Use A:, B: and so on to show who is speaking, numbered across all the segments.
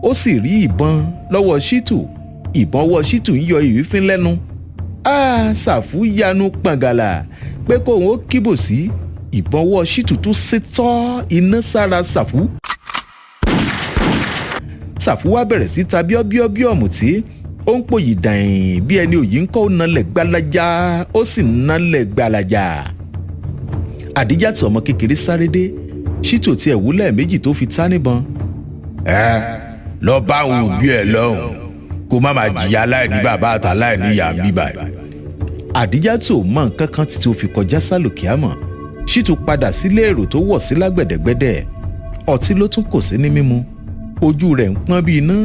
A: ó sì rí ìbọn lọ́wọ́ Ṣítù. Ìbọn ọwọ́ Ṣítù ń yọ ìwífín lẹ́nu. Ṣàfù yanu pàǹgàlà pé kóun ó kíbò sí. Ìbọn ọwọ́ Ṣítù tún ṣetọ́ iná sára Ṣàfù. Ṣàfù wá bẹ̀rẹ̀ sí ta bíọ́bíọ́bí ọ̀mùtí. Ó ń pòyì dàìn bí ẹni òyì ń kọ́ nalẹ̀ gbalaja ó sì nalẹ̀ gbalaja. Àdíjà tí ọmọ kékeré sáré dé. Ṣítù tiẹ̀ wúlẹ̀ méjì tó fi ta níbọn.
B: Lọ bá àwọn òbí ẹ lọ́hùn kó má máa jìyà láìní bàbá àtàláìní ìyá ń bíbà.
A: Àdíjà tí ò mọ nǹkan kan títí ó fi kọjá sálòkè àmọ́. Ṣítù padà sílé èrò tó wọ̀ sí lágbẹ̀dẹ̀gbẹ̀dẹ̀. Ọtí ló tún kò sí ní mímu. Ojú rẹ̀ ń pọ́n bí iná.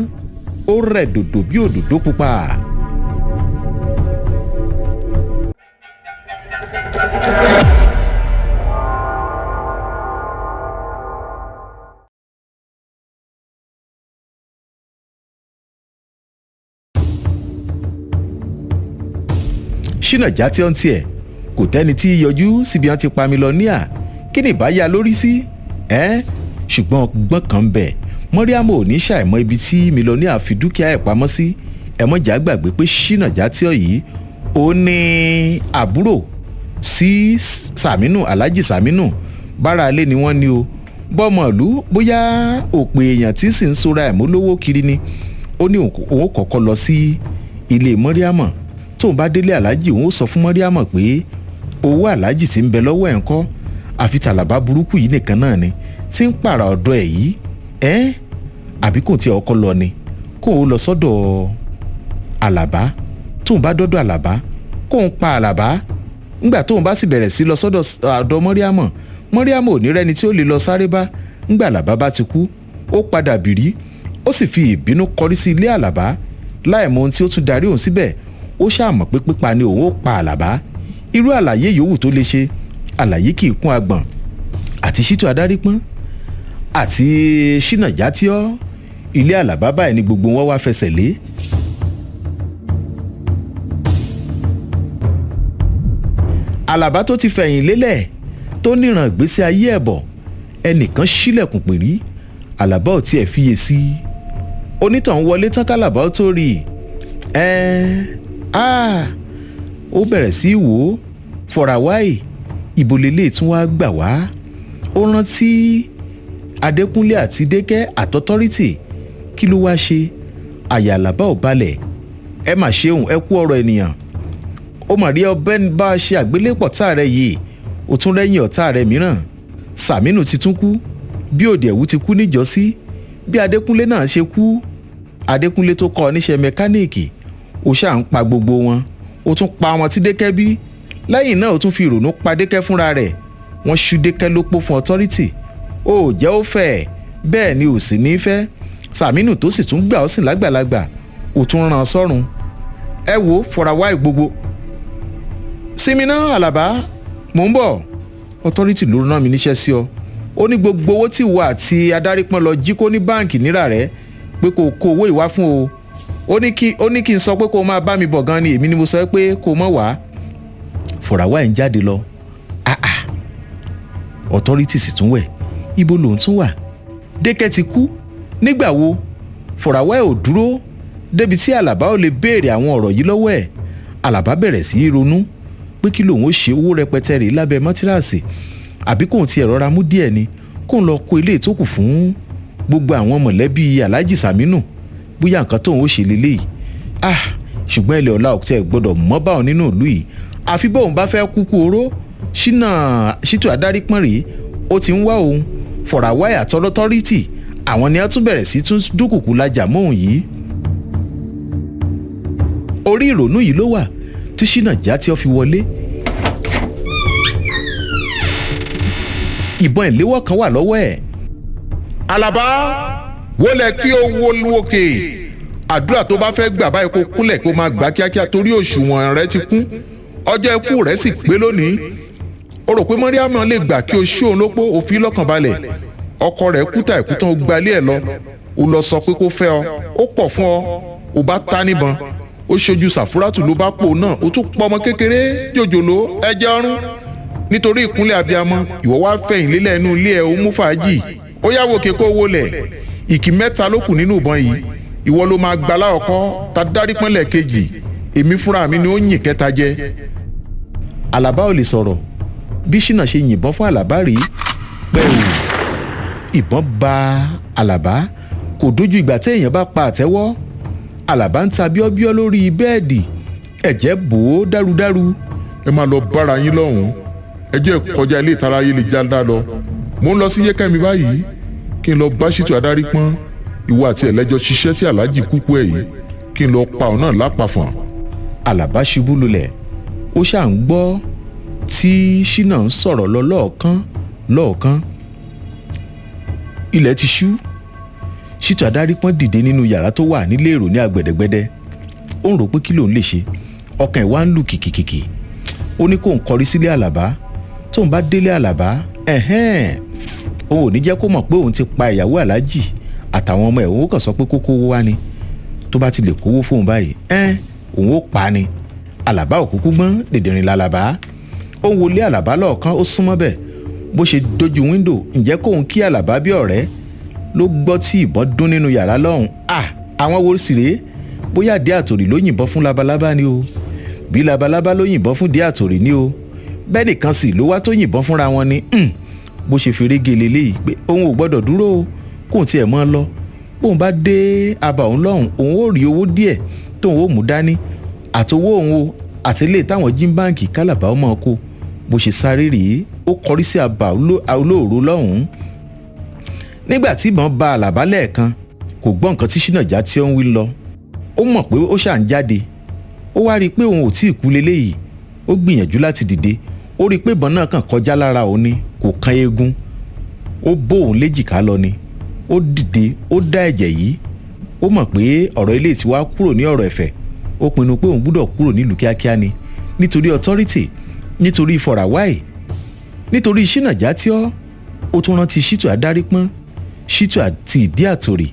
A: Ó rẹ̀ dòdò bí òdòdó pupa. Ṣínà Jàtíọ́ tiẹ̀ kò tẹ́ni tí yọjú síbi wọn ti pa mílíọ̀nìà. Kí ni ìbáyà lórí sí? Ṣùgbọ́n ọgbọ́n kan ń bẹ. Mọ́ríámù ò ní ṣàìmọ̀ ibi tí mílíọ̀nìà fi dúkìá ẹ̀ pamọ́ sí. Ẹ̀mọ́jà gbàgbé pé Ṣínà Jàtíọ́ yìí ó ní àbúrò sí Sàmínù, Aláàjì Sàmínù. Bára ilé ni wọ́n ní o. Bọ́mọ̀lú bóyá òpè èèyàn tí sì ń sora ẹ̀ mú lówó kiri ni. Ó ní òun kọ́kọ́ lọ sí ilé Mọ́ríámù. Tóun bá délé Aláàjì òun ó sọ fún Mọ́ríámù pé owó Aláàjì tí ń bẹ lọ́wọ́ ẹ̀ ń kọ́. Àfi tàlàbà burúkú yìí nìkan náà ni tí ń pààrà ọ̀dọ̀ ẹ̀ yìí. Àbí kò tí ọkọ lọ ni kó o lọ sọ́dọ̀ Àlàbá. Tóun bá dọ́dọ̀ Àlàbá kó ń pa Àlàbá. Ńgbà tóun bá sì bẹ̀rẹ̀ sí lọ sọ́dọ̀ ọ̀dọ̀ Mọ́ríámù. Mọ́ríámù ò ní rẹ́ni tí ó lè lọ sáré bá. Ńgbà Àlàbá bá ti kú ó padà bìrí. Ó sì fi ìbínú kọrí sí ilé Àlàbá láì mọ ohun tí ó tún darí òun síbẹ̀. Ó ṣàmọ̀ pé pípa ni òun ó pa Àlàbá. Irú àlàyé yòówù tó lè ṣe àlàyé kì í kún agbọ̀n. Àti Ṣítù Adárípọ́n àti Ṣínà Jàtíọ́ ilé Àlàbá báyìí ni gbogbo wọn wá fẹsẹ̀ lé. Àlàbá tó ti fẹ̀yìn lélẹ̀ tó níran ìgbésí ayé ẹ̀ bọ̀ ẹnìkan ṣílẹ̀kùn pèrí. Àlàbá ò tiẹ̀ fiyè sí i. Onítàn wọlé tán k'Àlàbá ó tó rí i. Ó bẹ̀rẹ̀ sí í wò ó fọ̀ràwáì ìbò lélẹ̀ tún wá gbà wá. Ó rántí Adékúnlé àti Dékẹ́ àtọ́tọ́rìtì. Kí ló wá ṣe? Àyà Àlàbá ò balẹ̀. Ẹ mà ṣeun ẹ kú ọ̀rọ̀ ènìyàn. Ó mà rí ọbẹ̀ bá a ṣe àgbélépọ̀ tá rẹ̀ yìí. Ó tún rẹ́yìn ọ̀tá rẹ̀ mìíràn. Sàmínù ti tún kú. Bí Òdì Ẹ̀wú ti kú níjọ́sí. Bí Adékúnlé náà ṣe kú. Adékúnlé tó kọ́ níṣẹ́ mẹkáníìkì. Ó ṣáà ń pa gbogbo wọn. Ó tún pa ọmọ tí Dékẹ́ bí. Lẹ́yìn náà ó tún fi ìrònú pa Dékẹ́ fúnra rẹ̀. Wọ́n ṣú Dékẹ́ lópó fún ọtọ́rìtì. Ó jẹ́ ó fẹ́ bẹ́ẹ̀ ni ò sì ní fẹ́. Sàmínù tó sì tún gbà ó sìn lágbàlagbà. Ó tún rán sọ́run. Ẹ wo fọ̀ràwáì gbogbo. Sinmi náà Àlàbá mò ń bọ̀. Ọtọ́rìtì ló rán mi níṣẹ́ sí ọ. Ó ní gbogbo owó tí ìwọ àti Adárípọ́n lọ jí kó ní báǹkì nírà rẹ̀ pé kó kó owó ìwá fún o. Ó ní kí n sọ pé kó máa bá mi bọ̀ gan ni èmi ni mo sọ pé kó mọ̀ wá. Fọ̀ràwáì ń jáde lọ. Ọtọ́rìtì sì tún wẹ̀. Ibo lòun tún wà? Dékẹ́ ti kú. Nígbà wo? Fọ̀ràwáì ò dúró débi tí Àlàbá ò lè béèrè àwọn ọ̀rọ̀ yìí lọ́wọ́ ẹ̀. Àlàbá bẹ̀rẹ̀ sí í ronú pé kí lòun ó ṣe owó rẹpẹtẹ rèé lábẹ́ mọ́tíràsì. Àbí kóun ti rọra mú díẹ̀ ni kóun lọ kó ilé ìtókù fún gbogbo àwọn mọ̀lẹ́bí Aláàjì Sàmínù. Bóyá nǹkan tóun ó ṣe lélẹ́yìí. Ṣùgbọ́n ilẹ̀ ọ̀la òkúta ẹ̀ gbọ́dọ̀ mọ́ bá òun nínú ìlú yìí. Àfi bóun bá fẹ́ kúkú oró. Ṣítù Adárípọ́n rèé ó ti ń wá òun. Fọ̀ràwáì àtọ́lọ́tọ́rìtì àwọn ni a tún bẹ̀rẹ̀ sí tún dúkùkù lajà mọ́ òun yìí. Orí ìrònú yìí ló wà tí Ṣínà Jàtíọ́ fi wọlé. Ìbọn ìléwọ́ kan wà lọ́wọ́ ẹ̀.
C: Àlàbá wọlé kí o wo lókè. Àdúrà tó bá fẹ́ gbà báyìí kó kúnlẹ̀ kó máa gbà kíákíá torí òṣùwọ̀n rẹ ti kún. Ọjọ́ ikú rẹ sì pé lónìí. O rò pé Mọ́ríámù lè gbà kí o ṣó òun lópó òfin lọ́kàn balẹ̀. Ọkọ rẹ̀ kú tà ìkútàn ó gbalé ẹ̀ lọ. O lọ sọ pé kó fẹ́ ọ. Ó pọ̀ fún ọ. O bá ta níbọn. Ó ṣojú Sàfúrátù ló bá pò náà. O tún pọ̀ ọmọ kékeré jòjòló ẹjẹ́ ọrún. Nítorí ìkúnlẹ̀ abiyamọ ìwọ wá fẹ̀yìn lélẹ̀ inú ilé ẹ̀ ó mú fàájì. Ó yá wòkè kó wọlẹ̀. ìkì mẹ́ta ló kù nínú ìbọn yìí ìwọ ló máa gba láọ̀kọ́ ta dárí pọ́nlẹ̀ kejì èmi fúnra mi ni ó yìn kẹta jẹ.
A: Àlàbá ò lè sọ̀rọ̀ bí Ṣínà ṣe yìnbọn fún Àlàbá rí pẹ̀rù ìbọn bá Àlàbá kò dójú ìgbà tí èèyàn bá pa àtẹ́wọ́. Àlàbá ń ta bíọ́bíọ́ lórí bẹ́ẹ̀dì ẹ̀jẹ̀ bò ó dárudáru.
C: ẹ máa lọ bára yín lọ́hùn-ún ẹ jẹ́ kọjá ilé ìtara ayé lè já lọ mò ń lọ sí yékẹ́mi báyìí kí n lọ bá Ṣítù Adárípọ́n ìwọ àti ẹ̀lẹ́jọ́ ṣiṣẹ́ tí Aláàjì kúkú ẹ̀ yìí kí n lọ pa òun náà lápàfọ̀n.
A: Àlàbá ṣubú lulẹ̀ ó ṣáà ń gbọ́ tí Ṣínà ń sọ̀rọ̀ lọ lọ́ọ̀kan. Ilẹ̀ ti ṣú. Ṣítù Adárípọ́n dìde nínú yàrá tó wà nílé èrò ní agbẹ̀dẹ̀gbẹ̀dẹ̀ ó ń rò pé kí lòun lè ṣe ọkàn ẹ̀ wá ń lù kìkìkìkì. Ó ní kó ń kọrí sílé Àlàbá tóun bá délé Àlàbá òun ò ní jẹ́ kó mọ̀ pé òun ti pa ìyàwó Aláàjì àtàwọn ọmọ ẹ̀ òun kàn sọ pé kó kówó wá ni tó bá ti lè kówó fóun báyìí òun ó pa ni. Àlàbá ò kúkú gbọ́n dèdèrìn làlàbá ó ń wọlé Àlàbá lọ́ọ̀kan ó súnmọ́ bẹ̀ bó ṣe dojú wíńdò ǹjẹ́ kóun kí Àlàbá bí ọ̀rẹ́ ló gbọ́ tí ìbọn dún nínú yàrá lọ́hùn. Àwọn wo sì rèé bóyá Dé Àtòrí ló yìnbọn fún Labalábá ni o bí Labalábá ló yìnbọn fún Dé Àtòrí ni o bẹ́ẹ̀ nìkan sì ló wá tó yìnbọn fúnra wọn ni. Bó ṣe fèrè gèlè léyìí pé òun ò gbọ́dọ̀ dúró o kóun tiẹ̀ mọ́ lọ bóun bá dé abà òun lọ́hùn òun ó rí owó díẹ̀ tóun ó mú dání àtowó òun o àtìlé táwọn jí báǹkì kálàbà ó mọ̀ kó bó ṣe sáré rèé ó kọrí sí abà olóòró lọ́hùn. Nígbà tí ìbọn bá Àlàbá lẹ́ẹ̀kan kò gbọ́ nǹkan tí Ṣínà Jàtíọ́ ń wí lọ ó mọ̀ pé ó ṣà ń jáde ó wá rí i pé òun ò tí ì kú leléyìí ó gbìyànjú láti dìde ó rí i pé ìbọn náà kàn kọjá lára òun ni kò kan eegun ó bó òun léjìká lọ ni ó dìde ó dá ẹ̀jẹ̀ yìí ó mọ̀ pé ọ̀rọ̀ ilé tí wàá kúrò ní ọ̀rọ̀ ẹ̀fẹ̀ ó pinnu pé òun gbúdọ̀ kúrò nílùú kíákíá ni nítorí authority nítorí ìfọ̀ràwáì nítorí Ṣínà Jàtíọ́ ó tún rántí Ṣítù Adárípọ́n Ṣítù àti Dé Àtòrí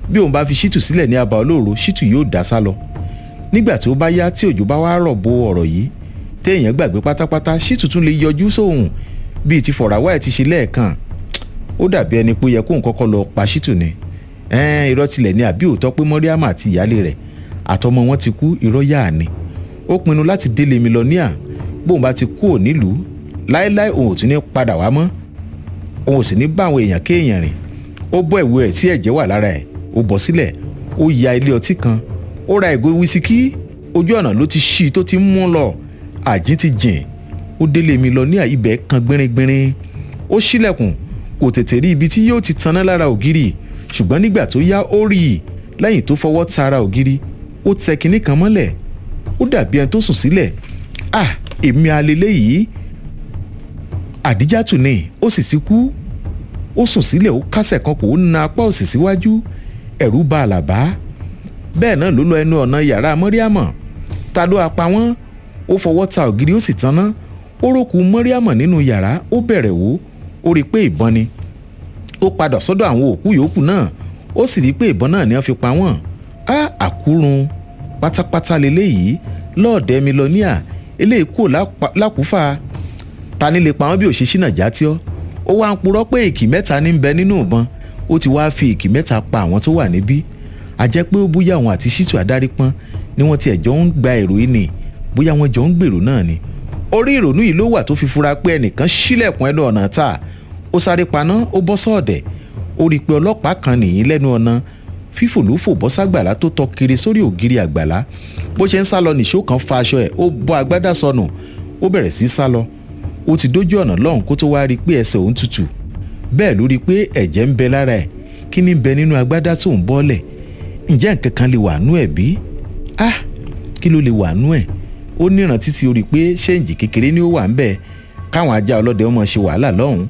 A: bí òun bá fi Ṣítù sílẹ̀ ní abà olóòró Ṣítù yóò dá sá lọ nígbà tí ó bá yá tí òjò bá wá rọ̀ bo ọ̀rọ̀ yìí téèyàn gbàgbé pátápátá Ṣítù tún lè yọjú sóhun bíi ti Fọ̀ràwáì ti ṣe lẹ́ẹ̀kan ó dàbí ẹni pé ó yẹ kóun kọ́kọ́ lọ pa Ṣítù ni irọ́ tilẹ̀ ni àbí òótọ́ pé Mọ́ríámà àti ìyáálé rẹ̀ àtọmọ wọn ti kú irọ́ yáà ni ó pinnu láti délé mílíọ̀nìà bóun bá ti kú ò nílùú láéláé òun ò tún ní padà wá mọ́ òun ò sì ní bá àwọn èèyàn kéèyàn rìn ó bọ́ ìwé ẹ̀ tí ẹ̀jẹ̀ wà lára ẹ̀ ó bọ́ sílẹ̀ ó ya ilé ọtí kan ó ra ìgò wísíkì ojú ọ̀nà ló ti ṣí tó ti mú lọ àjín ti jìn ó délé mílíọ̀nìà ibẹ̀ kan gbìnrín ó ṣílẹ̀kùn kò tètè rí ibi tí yóò ti taná lára ògiri ṣùgbọ́n nígbà tó yá ó rí i lẹ́yìn tó fọwọ́ ta ara ògiri ó tẹ kinní kan mọ́lẹ̀ ó dàbí ẹni tó sùn sílẹ̀ èmi alẹ́lẹ́ yìí Àdíjátù ni ó sì ti kú ó sùn sílẹ̀ ó kásẹ̀ kan kò ó na apá òsì síwájú ẹ̀rù bà Àlàbá bẹ́ẹ̀ náà ló lọ ẹnu ọ̀nà yàrá Mọ́ríámọ̀ ta ló apá wọn ó fọwọ́ ta ògiri ó sì taná ó rókù Mọ́ríámọ̀ nínú yàrá ó bẹ̀rẹ̀ wò ó rí i pé ìbọn ni ó padà sọ́dọ̀ àwọn òkú yòókù náà ó sì rí i pé ìbọn náà ni wọ́n fi pa wọ́n àkúrun pátápátá leléyìí lọ́ọ̀dẹ mílíọ̀nìà eléyìí kò lákùúfà ta ni lè pa wọ́n bí ò ṣe Ṣínà Jàtíọ́ ó wá ń purọ́ pé ìkì mẹ́ta ní ń bẹ nínú ìbọn ó ti wá fi ìkì mẹ́ta pa àwọn tó wà níbí a jẹ́ pé ó bóyá òun àti Ṣítù Adárípọ́n ni wọ́n tiẹ̀ jọ ń gba èrò yìí ni bóyá wọ́n jọ ń gbèrò náà ni orí ìrònú yìí ló wà tó fi fura pé ẹnìkan ṣílẹ̀kùn ẹnu ọ̀nà ta ó sáré paná ó bọ́ sọ́ọ̀dẹ̀ ó rí i pé ọlọ́pàá kan nìyí lẹ́nu ọ̀nà fífò ló fò bọ́ ságbàlá tó tọ kiri sórí ògiri àgbàlá bó ṣe ń sá lọ nìṣó kan fa aṣọ ẹ̀ ó bọ́ agbádá sọnù ó bẹ̀rẹ̀ sí sá lọ ó ti dójú ọ̀nà lọ́hùn kó tó wá rí i pé ẹsẹ̀ òun tutù bẹ́ẹ̀ ló rí i pé ẹ̀jẹ̀ ń bẹ lára ẹ̀ kí ni ń bẹ nínú agbádá tó ń bọ́lẹ̀ ǹjẹ́ nǹkan kan lè wà nú ẹ̀ bí? Kí ló lè wà nú ẹ̀? Ó níran títí ó rí i pé ṣéǹjì kékeré ni ó wà ń bẹ̀ káwọn ajá ọlọ́dẹ ọmọ ṣe wàhálà lọ́hùn